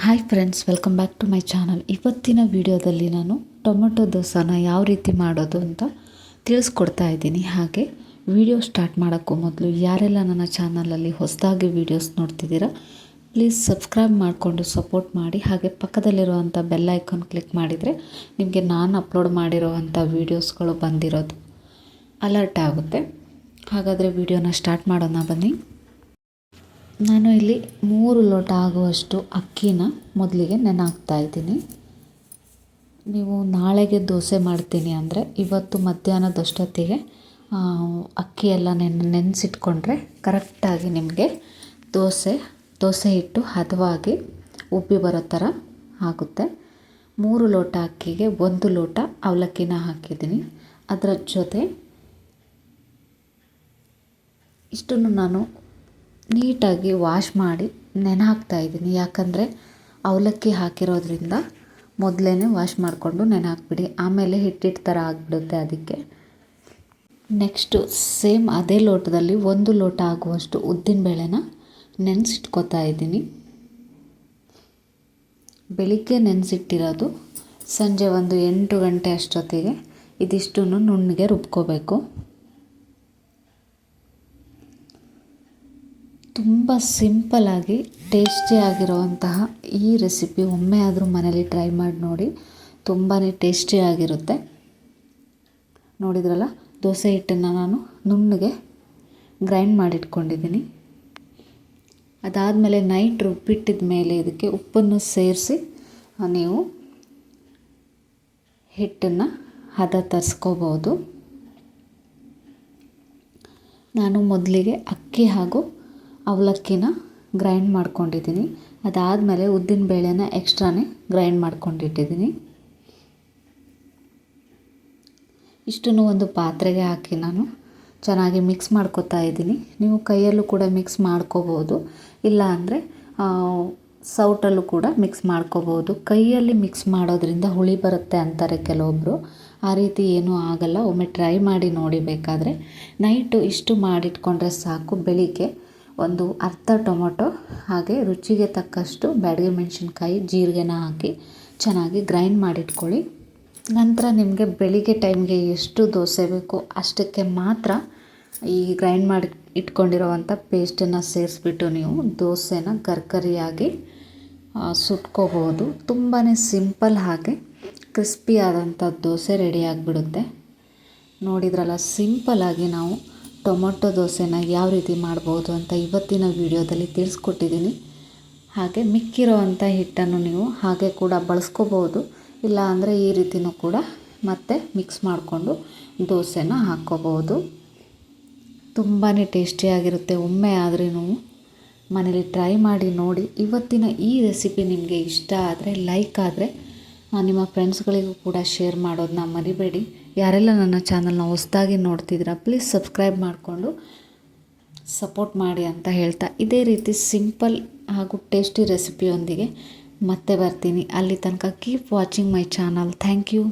Hi friends, welcome back to my channel. ಇವತ್ತಿನ ವಿಡಿಯೋದಲ್ಲಿ ನಾನು ಟೊಮೆಟೊ ದೋಸೆನ ಯಾವ ರೀತಿ ಮಾಡೋದು ಅಂತ ತಿಳಿಸ್ಕೊಡ್ತಾ ಇದ್ದೀನಿ. ಹಾಗೆ ವಿಡಿಯೋ ಸ್ಟಾರ್ಟ್ ಮಾಡೋಕ್ಕೂ ಮೊದಲು ಯಾರೆಲ್ಲ ನನ್ನ ಚಾನಲಲ್ಲಿ ಹೊಸದಾಗಿ ವೀಡಿಯೋಸ್ ನೋಡ್ತಿದ್ದೀರಾ, ಪ್ಲೀಸ್ ಸಬ್ಸ್ಕ್ರೈಬ್ ಮಾಡಿಕೊಂಡು ಸಪೋರ್ಟ್ ಮಾಡಿ. ಹಾಗೆ ಪಕ್ಕದಲ್ಲಿರುವಂಥ ಬೆಲ್ ಐಕಾನ್ ಕ್ಲಿಕ್ ಮಾಡಿದರೆ ನಿಮಗೆ ನಾನು ಅಪ್ಲೋಡ್ ಮಾಡಿರುವಂಥ ವೀಡಿಯೋಸ್ಗಳು ಬಂದಿರೋದು ಅಲರ್ಟ್ ಆಗುತ್ತೆ. ಹಾಗಾದರೆ ವಿಡಿಯೋನ ಸ್ಟಾರ್ಟ್ ಮಾಡೋಣ ಬನ್ನಿ. ನಾನು ಇಲ್ಲಿ 3 ಲೋಟ ಆಗುವಷ್ಟು ಅಕ್ಕಿನ ಮೊದಲಿಗೆ ನೆನೆ ಹಾಕ್ತಾ ಇದ್ದೀನಿ. ನೀವು ನಾಳೆಗೆ ದೋಸೆ ಮಾಡ್ತೀನಿ ಅಂದರೆ ಇವತ್ತು ಮಧ್ಯಾಹ್ನದಷ್ಟೊತ್ತಿಗೆ ಅಕ್ಕಿ ಎಲ್ಲ ನೆನೆಸಿಟ್ಕೊಂಡ್ರೆ ಕರೆಕ್ಟಾಗಿ ನಿಮಗೆ ದೋಸೆ ಹಿಟ್ಟು ಹದವಾಗಿ ಉಬ್ಬಿ ಬರೋ ಥರ ಆಗುತ್ತೆ. 3 ಲೋಟ ಅಕ್ಕಿಗೆ 1 ಲೋಟ ಅವಲಕ್ಕಿನ ಹಾಕಿದ್ದೀನಿ. ಅದರ ಜೊತೆ ಇಷ್ಟನ್ನು ನಾನು ನೀಟಾಗಿ ವಾಶ್ ಮಾಡಿ ನೆನೆ ಹಾಕ್ತಾಯಿದ್ದೀನಿ. ಯಾಕಂದರೆ ಅವಲಕ್ಕಿ ಹಾಕಿರೋದ್ರಿಂದ ಮೊದಲೇ ವಾಶ್ ಮಾಡಿಕೊಂಡು ನೆನೆ ಹಾಕ್ಬಿಡಿ, ಆಮೇಲೆ ಹಿಟ್ಟಿಟ್ಟು ಥರ ಆಗಿಬಿಡುತ್ತೆ. ಅದಕ್ಕೆ ನೆಕ್ಸ್ಟು ಸೇಮ್ ಅದೇ ಲೋಟದಲ್ಲಿ 1 ಲೋಟ ಆಗುವಷ್ಟು ಉದ್ದಿನಬೇಳೆನ ನೆನೆಸಿಟ್ಕೋತಾ ಇದ್ದೀನಿ. ಬೆಳಿಗ್ಗೆ ನೆನೆಸಿಟ್ಟಿರೋದು ಸಂಜೆ ಒಂದು 8 ಗಂಟೆ ಅಷ್ಟೊತ್ತಿಗೆ ಇದಿಷ್ಟನ್ನು ನುಣ್ಣಗೆ ರುಬ್ಕೋಬೇಕು. ತುಂಬ ಸಿಂಪಲ್ಲಾಗಿ ಟೇಸ್ಟಿಯಾಗಿರುವಂತಹ ಈ ರೆಸಿಪಿ ಒಮ್ಮೆ ಆದರೂ ಮನೇಲಿ ಟ್ರೈ ಮಾಡಿ ನೋಡಿ, ತುಂಬಾ ಟೇಸ್ಟಿಯಾಗಿರುತ್ತೆ. ನೋಡಿದ್ರಲ್ಲ, ದೋಸೆ ಹಿಟ್ಟನ್ನು ನಾನು ನುಣ್ಣಗೆ ಗ್ರೈಂಡ್ ಮಾಡಿಟ್ಕೊಂಡಿದ್ದೀನಿ. ಅದಾದಮೇಲೆ ನೈಟ್ ರುಬ್ಬಿಟ್ಟಿದ ಮೇಲೆ ಇದಕ್ಕೆ ಉಪ್ಪನ್ನು ಸೇರಿಸಿ ನೀವು ಹಿಟ್ಟನ್ನು ಹದ ತರಿಸ್ಕೋಬೋದು. ನಾನು ಮೊದಲಿಗೆ ಅಕ್ಕಿ ಹಾಗೂ ಅವಲಕ್ಕಿನ ಗ್ರೈಂಡ್ ಮಾಡ್ಕೊಂಡಿದ್ದೀನಿ. ಅದಾದಮೇಲೆ ಉದ್ದಿನಬೇಳೆನ ಎಕ್ಸ್ಟ್ರಾನೇ ಗ್ರೈಂಡ್ ಮಾಡ್ಕೊಂಡಿಟ್ಟಿದ್ದೀನಿ. ಇಷ್ಟನ್ನು ಒಂದು ಪಾತ್ರೆಗೆ ಹಾಕಿ ನಾನು ಚೆನ್ನಾಗಿ ಮಿಕ್ಸ್ ಮಾಡ್ಕೊತಾ ಇದ್ದೀನಿ. ನೀವು ಕೈಯಲ್ಲೂ ಕೂಡ ಮಿಕ್ಸ್ ಮಾಡ್ಕೋಬೋದು, ಇಲ್ಲ ಅಂದರೆ ಸೌಟಲ್ಲೂ ಕೂಡ ಮಿಕ್ಸ್ ಮಾಡ್ಕೋಬೋದು. ಕೈಯಲ್ಲಿ ಮಿಕ್ಸ್ ಮಾಡೋದ್ರಿಂದ ಹುಳಿ ಬರುತ್ತೆ ಅಂತಾರೆ ಕೆಲವೊಬ್ಬರು. ಆ ರೀತಿ ಏನೂ ಆಗಲ್ಲ. ಒಮ್ಮೆ ಟ್ರೈ ಮಾಡಿ ನೋಡಿ. ಬೇಕಾದರೆ ನೈಟು ಇಷ್ಟು ಮಾಡಿಟ್ಕೊಂಡ್ರೆ ಸಾಕು. ಬೆಳಿಗ್ಗೆ ಒಂದು ಅರ್ಧ ಟೊಮೊಟೊ ಹಾಗೆ ರುಚಿಗೆ ತಕ್ಕಷ್ಟು ಬ್ಯಾಡಗಿ ಮೆಣಸಿನ್ಕಾಯಿ, ಜೀರಿಗೆನ ಹಾಕಿ ಚೆನ್ನಾಗಿ ಗ್ರೈಂಡ್ ಮಾಡಿಟ್ಕೊಳ್ಳಿ. ನಂತರ ನಿಮಗೆ ಬೆಳಿಗ್ಗೆ ಟೈಮ್ಗೆ ಎಷ್ಟು ದೋಸೆ ಬೇಕೋ ಅಷ್ಟಕ್ಕೆ ಮಾತ್ರ ಈ ಗ್ರೈಂಡ್ ಮಾಡಿ ಇಟ್ಕೊಂಡಿರೋವಂಥ ಪೇಸ್ಟನ್ನು ಸೇರಿಸ್ಬಿಟ್ಟು ನೀವು ದೋಸೆನ ಗರ್ಗರಿಯಾಗಿ ಸುಟ್ಕೋಬೋದು. ತುಂಬಾ ಸಿಂಪಲ್ ಹಾಗೆ ಕ್ರಿಸ್ಪಿ ಆದಂಥ ದೋಸೆ ರೆಡಿ ಆಗಿಬಿಡುತ್ತೆ. ನೋಡಿದ್ರಲ್ಲ, ಸಿಂಪಲ್ಲಾಗಿ ನಾವು ಟೊಮೊಟೊ ದೋಸೆನ ಯಾವ ರೀತಿ ಮಾಡ್ಬೋದು ಅಂತ ಇವತ್ತಿನ ವಿಡಿಯೋದಲ್ಲಿ ತಿಳಿಸ್ಕೊಟ್ಟಿದ್ದೀನಿ. ಹಾಗೆ ಮಿಕ್ಕಿರೋ ಅಂಥ ಹಿಟ್ಟನ್ನು ನೀವು ಹಾಗೆ ಕೂಡ ಬಳಸ್ಕೋಬೋದು, ಇಲ್ಲ ಅಂದರೆ ಈ ರೀತಿಯೂ ಕೂಡ ಮತ್ತೆ ಮಿಕ್ಸ್ ಮಾಡಿಕೊಂಡು ದೋಸೆನ ಹಾಕ್ಕೋಬೋದು. ತುಂಬಾ ಟೇಸ್ಟಿಯಾಗಿರುತ್ತೆ. ಒಮ್ಮೆ ಆದರೆ ನೀವು ಮನೇಲಿ ಟ್ರೈ ಮಾಡಿ ನೋಡಿ. ಇವತ್ತಿನ ಈ ರೆಸಿಪಿ ನಿಮಗೆ ಇಷ್ಟ ಆದರೆ, ಲೈಕ್ ಆದರೆ ನಿಮ್ಮ ಫ್ರೆಂಡ್ಸ್ಗಳಿಗೂ ಕೂಡ ಶೇರ್ ಮಾಡೋದನ್ನ ಮರಿಬೇಡಿ. ಯಾರೆಲ್ಲ ನನ್ನ ಚಾನಲ್ನ ಹೊಸದಾಗಿ ನೋಡ್ತಿದ್ದೀರಾ, ಪ್ಲೀಸ್ ಸಬ್ಸ್ಕ್ರೈಬ್ ಮಾಡಿಕೊಂಡು ಸಪೋರ್ಟ್ ಮಾಡಿ ಅಂತ ಹೇಳ್ತಾ, ಇದೇ ರೀತಿ ಸಿಂಪಲ್ ಹಾಗೂ ಟೇಸ್ಟಿ ರೆಸಿಪಿಯೊಂದಿಗೆ ಮತ್ತೆ ಬರ್ತೀನಿ. ಅಲ್ಲಿ ತನಕ keep watching my channel. Thank you.